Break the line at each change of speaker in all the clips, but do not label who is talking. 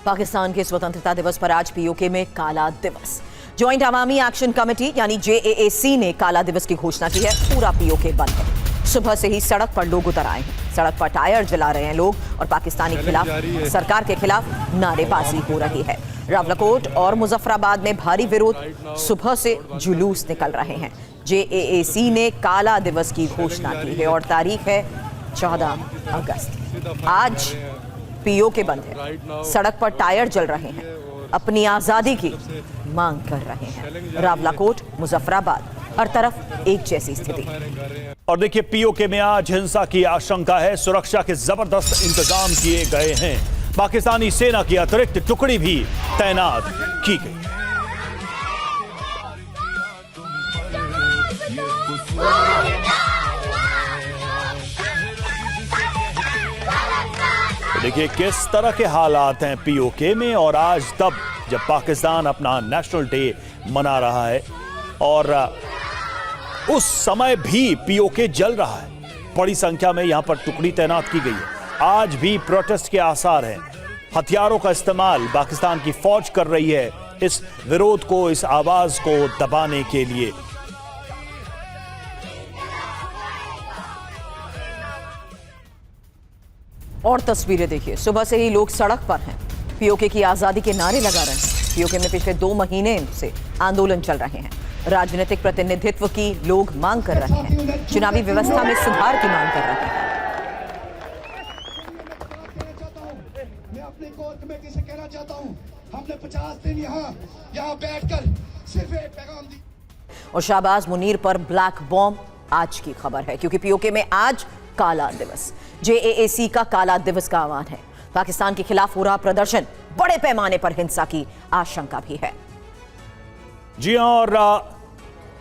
पाकिस्तान के स्वतंत्रता दिवस पर आज पीओके में काला दिवस। ज्वाइंट अवामी एक्शन कमेटी यानी JAAC ने काला दिवस की घोषणा की है। पूरा पीओके बंद है। सुबह से ही सड़क पर लोग उतर आए हैं। सड़क पर टायर जला रहे हैं लोग और पाकिस्तानी खिलाफ सरकार के खिलाफ नारेबाजी हो रही है। रावलाकोट और मुजफ्फराबाद में भारी विरोध, सुबह से जुलूस निकल रहे हैं। JAAC ने काला दिवस की घोषणा की है और तारीख है 14 अगस्त। आज पीओके बंद है। सड़क पर टायर जल रहे हैं। अपनी आजादी की मांग कर रहे हैं। रावलाकोट, मुजफ्फराबाद, हर तरफ एक जैसी स्थिति।
और देखिए, पीओके में आज हिंसा की आशंका है। सुरक्षा के जबरदस्त इंतजाम किए गए हैं। पाकिस्तानी सेना की अतिरिक्त टुकड़ी भी तैनात की गई। देखिए किस तरह के हालात हैं पीओके में। और आज तब जब पाकिस्तान अपना नेशनल डे मना रहा है और उस समय भी पीओके जल रहा है। बड़ी संख्या में यहां पर टुकड़ी तैनात की गई है। आज भी प्रोटेस्ट के आसार हैं। हथियारों का इस्तेमाल पाकिस्तान की फौज कर रही है इस विरोध को, इस आवाज को दबाने के लिए।
और तस्वीरें देखिए, सुबह से ही लोग सड़क पर हैं। पीओके की आजादी के नारे लगा रहे हैं। पीओके में पिछले 2 महीने से आंदोलन चल रहे हैं। राजनीतिक प्रतिनिधित्व की लोग मांग कर रहे हैं। चुनावी व्यवस्था में सुधार की मांग कर रहे हैं।
मैं अपनी कोर कमेटी से कहना चाहता हूं, हमने 50 दिन यहाँ बैठकर सिर्फ एक पैगाम दी।
और शाहबाज मुनीर पर ब्लैक बॉम्ब आज की खबर है, क्योंकि पीओके में आज काला दिवस, JAAC का काला दिवस का आह्वान है। पाकिस्तान के खिलाफ हो रहा प्रदर्शन, बड़े पैमाने पर हिंसा की आशंका भी है।
जी हां, और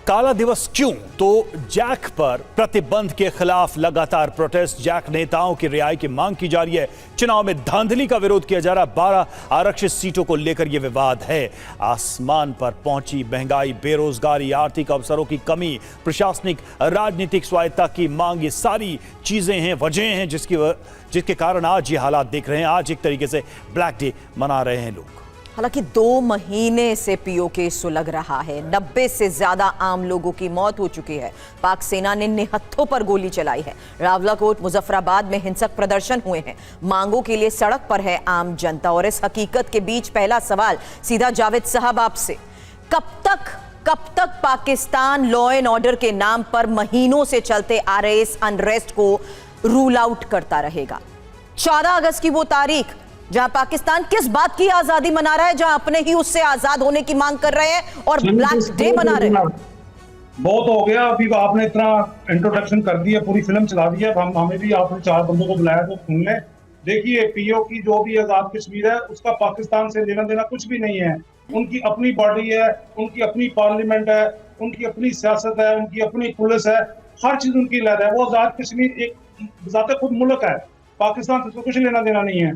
काला दिवस क्यों? तो जैक पर प्रतिबंध के खिलाफ लगातार प्रोटेस्ट, जैक नेताओं की रिहाई की मांग की जा रही है। चुनाव में धांधली का विरोध किया जा रहा है। 12 आरक्षित सीटों को लेकर यह विवाद है। आसमान पर पहुंची महंगाई, बेरोजगारी, आर्थिक अवसरों की कमी, प्रशासनिक राजनीतिक स्वायत्ता की मांग, ये सारी चीजें हैं, वजह हैं जिसके कारण आज ये हालात देख रहे हैं। आज एक तरीके से ब्लैक डे मना रहे हैं लोग।
हालांकि 2 महीने से पीओके सुलग रहा है। 90 से ज्यादा आम लोगों की मौत हो चुकी है। पाक सेना ने निहत्थों पर गोली चलाई है। रावलाकोट, मुजफ्फराबाद में हिंसक प्रदर्शन हुए हैं। मांगों के लिए सड़क पर है आम जनता। और इस हकीकत के बीच पहला सवाल सीधा जावेद साहब आपसे, कब तक पाकिस्तान लॉ एंड ऑर्डर के नाम पर महीनों से चलते आ रहे इस अनरेस्ट को रूल आउट करता रहेगा? 14 अगस्त की वो तारीख जहां पाकिस्तान किस बात की आजादी मना रहा है, जहां अपने ही उससे आजाद होने की मांग कर रहे हैं और ब्लैक डे मना रहे हैं।
बहुत हो गया। अभी आपने इतना इंट्रोडक्शन कर दिया, पूरी फिल्म चला दी है। हमें भी आपने 4 बंदों को बुलाया तो सुन ले। देखिए, पीओ की जो भी आजाद कश्मीर है उसका पाकिस्तान से लेना देना कुछ भी नहीं है। उनकी अपनी बॉडी है, उनकी अपनी पार्लियामेंट है, उनकी अपनी सियासत है, उनकी अपनी पुलिस है, हर चीज उनकी अलग है। वो आजाद कश्मीर एक जाते खुद मुल्क है। पाकिस्तान से कुछ लेना देना नहीं है।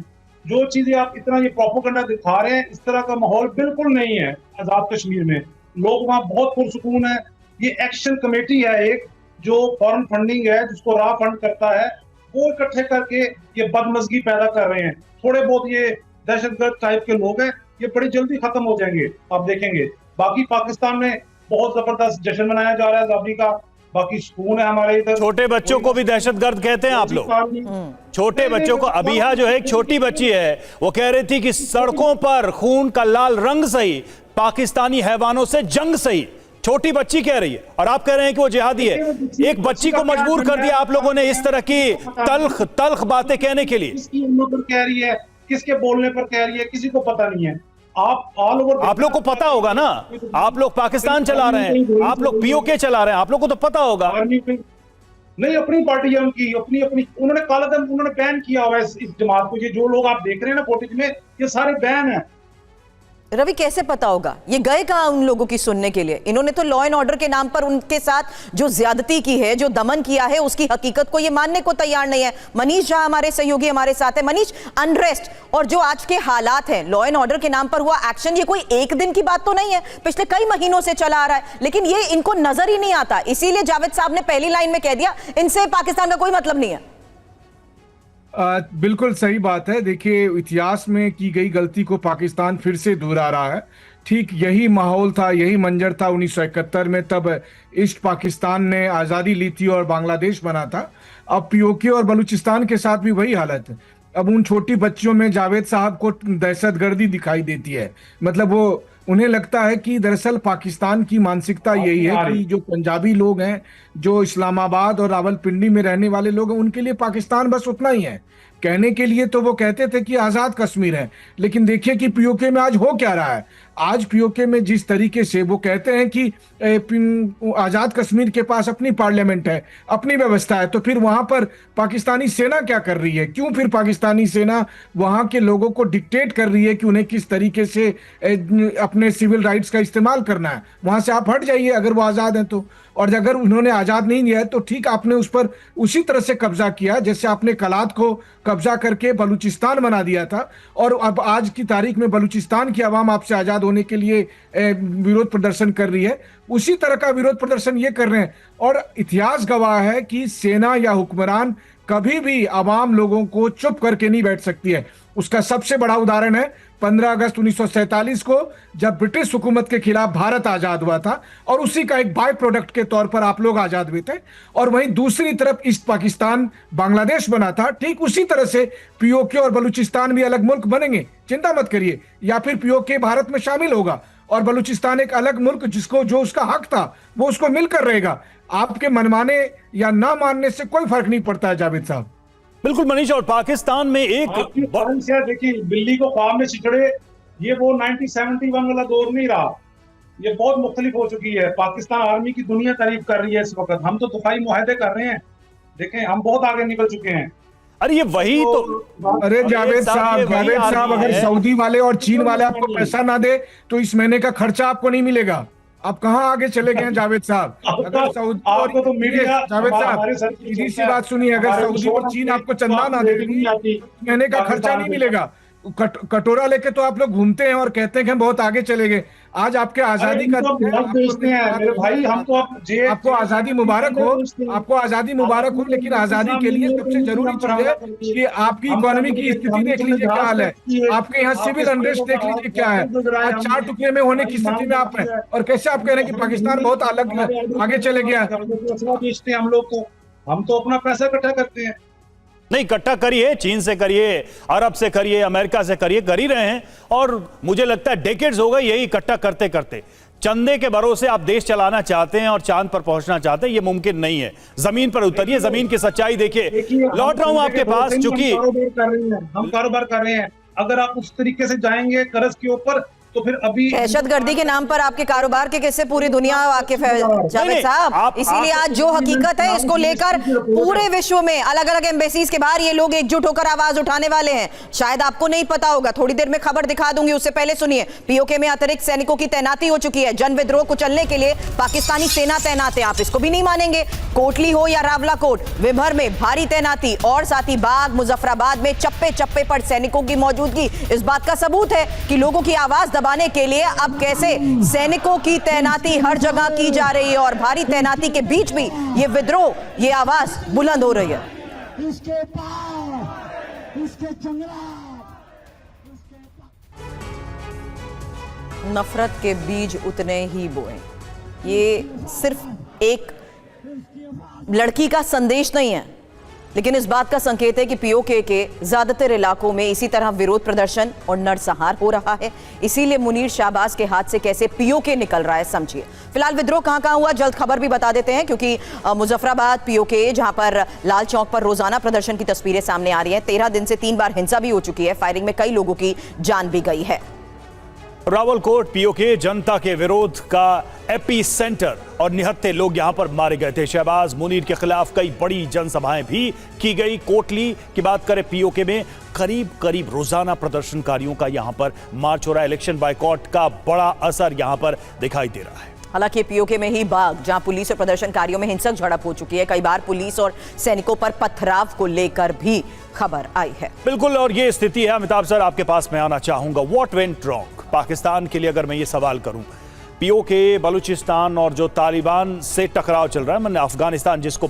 जो चीजें आप इतना ये प्रोपेगेंडा दिखा रहे हैं, इस तरह का माहौल बिल्कुल नहीं है आजाद कश्मीर में। लोग वहां बहुत पुरसुकून है। ये एक्शन कमेटी है एक, जो फॉरेन फंडिंग है, जिसको रा फंड करता है, वो इकट्ठे करके ये बदमजगी पैदा कर रहे हैं। थोड़े बहुत ये दहशतगर्द टाइप के लोग हैं, ये बड़ी जल्दी खत्म हो जाएंगे, आप देखेंगे। बाकी पाकिस्तान में बहुत जबरदस्त जश्न मनाया जा रहा है आजादी का। बाकी सुकून है हमारे इधर।
छोटे बच्चों को भी दहशतगर्द कहते हैं आप लोग? छोटे बच्चों को? अबीहा जो है एक छोटी बच्ची है, वो कह रही थी कि सड़कों पर खून का लाल रंग सही, पाकिस्तानी हैवानों से जंग सही। छोटी बच्ची कह रही है और आप कह रहे हैं कि वो जिहादी है। एक बच्ची को मजबूर कर दिया आप लोगों ने इस तरह की तल्ख बातें कहने के लिए।
किसकी उम्र पर कह रही है, किसके बोलने पर कह रही है, किसी को पता नहीं है। आप लोग
को पता होगा ना, आप लोग पाकिस्तान चला रहे हैं, आप लोग पीओके चला रहे हैं, आप लोग को तो पता होगा।
नहीं, अपनी पार्टी है उनकी, अपनी उन्होंने काला दम उन्होंने बैन किया हुआ है इस जमात को। ये जो लोग आप देख रहे हैं ना फुटेज में, ये सारे बैन है।
रवि, कैसे पता होगा? ये गए कहां उन लोगों की सुनने के लिए? इन्होंने तो लॉ एंड ऑर्डर के नाम पर उनके साथ जो ज्यादती की है, जो दमन किया है, उसकी हकीकत को ये मानने को तैयार नहीं है। मनीष झा हमारे सहयोगी हमारे साथ है। मनीष, अनरेस्ट और जो आज के हालात हैं, लॉ एंड ऑर्डर के नाम पर हुआ एक्शन, ये कोई एक दिन की बात तो नहीं है, पिछले कई महीनों से चला आ रहा है, लेकिन ये इनको नजर ही नहीं आता। इसीलिए जावेद साहब ने पहली लाइन में कह दिया, इनसे पाकिस्तान का कोई मतलब नहीं है।
बिल्कुल सही बात है। देखिए, इतिहास में की गई गलती को पाकिस्तान फिर से दोहरा रहा है। ठीक यही माहौल था, यही मंजर था 1971 में, तब ईस्ट पाकिस्तान ने आज़ादी ली थी और बांग्लादेश बना था। अब पीओके और बलूचिस्तान के साथ भी वही हालत है। अब उन छोटी बच्चियों में जावेद साहब को दहशतगर्दी दिखाई देती है। मतलब वो, उन्हें लगता है कि दरअसल पाकिस्तान की मानसिकता यही है कि जो पंजाबी लोग हैं, जो इस्लामाबाद और रावलपिंडी में रहने वाले लोग हैं, उनके लिए पाकिस्तान बस उतना ही है। कहने के लिए तो वो कहते थे कि आजाद कश्मीर है, लेकिन देखिए कि पीओके में आज हो क्या रहा है। आज पीओके में जिस तरीके से वो कहते हैं कि आजाद कश्मीर के पास अपनी पार्लियामेंट है, अपनी व्यवस्था है, तो फिर वहां पर पाकिस्तानी सेना क्या कर रही है? क्यों फिर पाकिस्तानी सेना वहां के लोगों को डिक्टेट कर रही है कि उन्हें किस तरीके से अपने सिविल राइट्स का इस्तेमाल करना है? वहां से आप हट जाइए अगर वो आजाद हैं तो। और अगर उन्होंने आजाद नहीं दिया है तो ठीक, आपने उस पर उसी तरह से कब्जा किया जैसे आपने कलात को कब्जा करके बलूचिस्तान बना दिया था। और अब आज की तारीख में बलूचिस्तान की आवाम आपसे आजाद होने के लिए विरोध प्रदर्शन कर रही है। उसी तरह का विरोध प्रदर्शन ये कर रहे हैं। और इतिहास गवाह है कि सेना या हुक्मरान कभी भी आवाम लोगों को चुप करके नहीं बैठ सकती है। उसका सबसे बड़ा उदाहरण है 15 अगस्त 1947 को, जब ब्रिटिश हुकूमत के खिलाफ भारत आजाद हुआ था, और उसी का एक बाय प्रोडक्ट के तौर पर आप लोग आजाद हुए थे। और वहीं दूसरी तरफ ईस्ट पाकिस्तान बांग्लादेश बना था। ठीक उसी तरह से पीओके और बलूचिस्तान भी अलग मुल्क बनेंगे, चिंता मत करिए। या फिर पीओके भारत में शामिल होगा और बलूचिस्तान एक अलग मुल्क, जिसको जो उसका हक था वो उसको मिलकर रहेगा। आपके मनमाने या ना मानने से कोई फर्क नहीं पड़ता है जावेद साहब।
बिल्कुल मनीष, और पाकिस्तान में एक
देखिए, बिल्ली को ख्वाब में चिचड़े, ये वो 1971 वाला दौर नहीं रहा। ये बहुत मुख्तलिफ हो चुकी है। पाकिस्तान आर्मी की दुनिया तारीफ कर रही है इस वक्त। हम तो दुफाई मुआहदे कर रहे हैं। देखें, हम बहुत आगे निकल चुके हैं।
अरे ये वही तो
अरे जावेद साहब, अगर सऊदी वाले और चीन वाले आपको पैसा ना दे तो इस महीने का खर्चा आपको नहीं मिलेगा। आप कहां आगे चले गए हैं जावेद साहब? अगर सऊदी और
तो मीडिया,
जावेद साहब सीधी सी बात सुनिए, अगर सऊदी और चीन आपको चंदा ना देगी, महीने का खर्चा नहीं मिलेगा। कटोरा लेके तो आप लोग घूमते हैं और कहते हैं कि हम बहुत आगे चले गए। आज आपके आजादी का
भाई, हम तो
आपको आजादी मुबारक हो, आपको आजादी मुबारक हो। लेकिन आजादी के लिए सबसे जरूरी चीज है कि आपकी इकोनॉमी की स्थिति देख लीजिए क्या हाल है, आपके यहाँ सिविल अनरेस्ट देख लीजिए क्या है। आज 4 टुकड़े में होने की स्थिति में आप हैं, और कैसे आप कह रहे हैं कि पाकिस्तान बहुत अलग आगे चले गया है?
बेचते हैं हम लोग को, हम तो अपना पैसा इकट्ठा करते हैं।
नहीं, इकट्ठा करिए, चीन से करिए, अरब से करिए, अमेरिका से करिए, कर ही रहे हैं। और मुझे लगता है डेकेड्स हो गए यही इकट्ठा करते करते। चंदे के भरोसे आप देश चलाना चाहते हैं और चांद पर पहुंचना चाहते हैं, ये मुमकिन नहीं है। जमीन पर उतरिए, जमीन की सच्चाई देखिए। लौट रहा हूं आपके पास, चूंकि
हम कारोबार कर रहे हैं। अगर आप उस तरीके से जाएंगे कर्ज के ऊपर, तो फिर अभी
दहशतगर्दी के नाम पर आपके कारोबार के किस्से पूरी दुनिया वाकिफ है जावेद साहब। इसीलिए आज जो हकीकत है इसको लेकर पूरे विश्व में अलग अलग एम्बेसीज के बाहर ये लोग एकजुट होकर आवाज उठाने वाले हैं। शायद आपको नहीं पता होगा, थोड़ी देर में खबर दिखा दूंगी, उससे पहले सुनिए। पीओके में अतिरिक्त सैनिकों की तैनाती हो चुकी है। जन विद्रोह को चलने के लिए पाकिस्तानी सेना तैनात है। आप इसको भी नहीं मानेंगे। कोटली हो या रावला कोट, विभर में भारी तैनाती, और साथ ही बाग मुजफ्फराबाद में चप्पे चप्पे पर सैनिकों की मौजूदगी इस बात का सबूत है कि लोगों की आवाज दबाने के लिए अब कैसे सैनिकों की तैनाती हर जगह की जा रही है। और भारी तैनाती के बीच भी ये विद्रोह, ये आवाज बुलंद हो रही है।
इसके पार, इसके जंगलात,
नफरत के बीज उतने ही बोए। ये सिर्फ एक लड़की का संदेश नहीं है, लेकिन इस बात का संकेत है कि पीओके के ज्यादातर इलाकों में इसी तरह विरोध प्रदर्शन और नरसंहार हो रहा है। इसीलिए मुनीर शाहबाज के हाथ से कैसे पीओके निकल रहा है, समझिए। फिलहाल विद्रोह कहां हुआ, जल्द खबर भी बता देते हैं, क्योंकि मुजफ्फराबाद पीओके, जहां पर लाल चौक पर रोजाना प्रदर्शन की तस्वीरें सामने आ रही हैं। 13 दिन से 3 बार हिंसा भी हो चुकी है। फायरिंग में कई लोगों की जान भी गई है।
रावलकोट पीओके जनता के विरोध का एपी सेंटर और निहत्थे लोग यहां पर मारे गए थे। शहबाज मुनीर के खिलाफ कई बड़ी जनसभाएं भी की गई। कोटली की बात करें, पीओके में करीब रोजाना प्रदर्शनकारियों का यहां पर मार्च हो रहा है। इलेक्शन बायकॉट का बड़ा असर यहां पर दिखाई दे रहा है।
हालांकि पीओके में ही बाग, जहां पुलिस और प्रदर्शनकारियों में हिंसक झड़प हो चुकी है, कई बार पुलिस और सैनिकों पर पथराव को लेकर भी खबर आई है।
बिल्कुल, और ये स्थिति है। अमिताभ सर, आपके पास मैं आना चाहूंगा। व्हाट वेंट रॉन्ग पाकिस्तान के लिए, अगर मैं ये सवाल करूं, पीओके, बलूचिस्तान और जो तालिबान से टकराव चल रहा है, मैंने अफगानिस्तान जिसको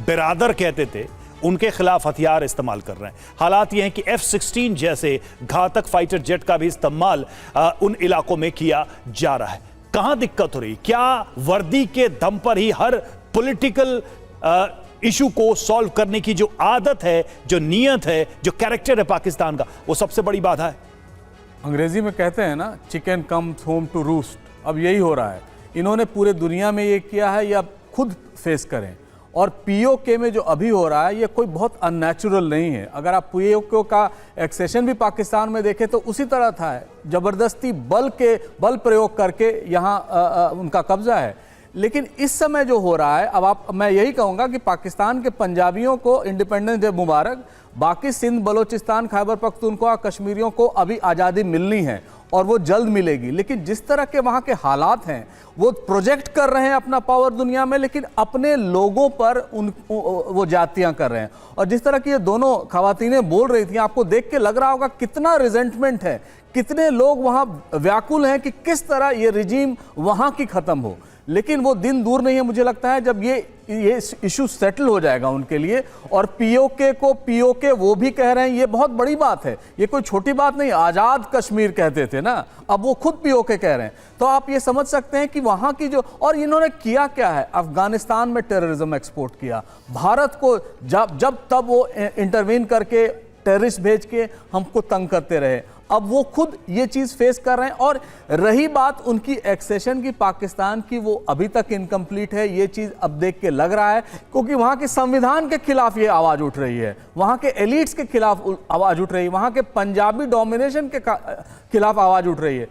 बिरादर कहते थे, उनके खिलाफ हथियार इस्तेमाल कर रहे हैं। हालात ये हैं कि F-16 जैसे घातक फाइटर जेट का भी इस्तेमाल उन इलाकों में किया जा रहा है। कहां दिक्कत हो रही? क्या वर्दी के दम पर ही हर पॉलिटिकल इशू को सॉल्व करने की जो आदत है, जो नीयत है, जो कैरेक्टर है पाकिस्तान का, वो सबसे बड़ी बाधा है?
अंग्रेजी में कहते हैं ना, chicken comes home to roost. अब यही हो रहा है। इन्होंने पूरे दुनिया में ये किया है, या खुद फेस करें। और पीओके में जो अभी हो रहा है ये कोई बहुत अननेचुरल नहीं है। अगर आप पीओके का एक्सेशन भी पाकिस्तान में देखें तो उसी तरह था, जबरदस्ती बल प्रयोग करके यहाँ उनका कब्जा है। लेकिन इस समय जो हो रहा है, अब मैं यही कहूँगा कि पाकिस्तान के पंजाबियों को इंडिपेंडेंस डे मुबारक। बाकी सिंध, बलोचिस्तान, खैबर पख्तूनख्वा, कश्मीरियों को अभी आज़ादी मिलनी है और वो जल्द मिलेगी। लेकिन जिस तरह के वहाँ के हालात हैं, वो प्रोजेक्ट कर रहे हैं अपना पावर दुनिया में, लेकिन अपने लोगों पर वो जातियाँ कर रहे हैं। और जिस तरह की ये दोनों खवातीनें बोल रही थी, आपको देख के लग रहा होगा कितना रिजेंटमेंट है, कितने लोग वहाँ व्याकुल हैं कि किस तरह ये रिजीम वहाँ की ख़त्म हो। लेकिन वो दिन दूर नहीं है, मुझे लगता है, जब ये इशू सेटल हो जाएगा उनके लिए। और पीओके वो भी कह रहे हैं, ये बहुत बड़ी बात है, ये कोई छोटी बात नहीं। आज़ाद कश्मीर कहते थे ना, अब वो खुद पीओके कह रहे हैं। तो आप ये समझ सकते हैं कि वहाँ की जो, और इन्होंने किया क्या है, अफगानिस्तान में टेररिज्म एक्सपोर्ट किया, भारत को जब तब वो इंटरवीन करके टेररिस्ट भेज के हमको तंग करते रहे। अब वो खुद ये चीज़ फेस कर रहे हैं। और रही बात उनकी एक्सेशन की पाकिस्तान की, वो अभी तक इनकम्प्लीट है। ये चीज़ अब देख के लग रहा है, क्योंकि वहाँ के संविधान के खिलाफ ये आवाज़ उठ रही है, वहाँ के एलिट्स के खिलाफ आवाज़ उठ रही है, वहाँ के पंजाबी डोमिनेशन के खिलाफ आवाज़ उठ रही है।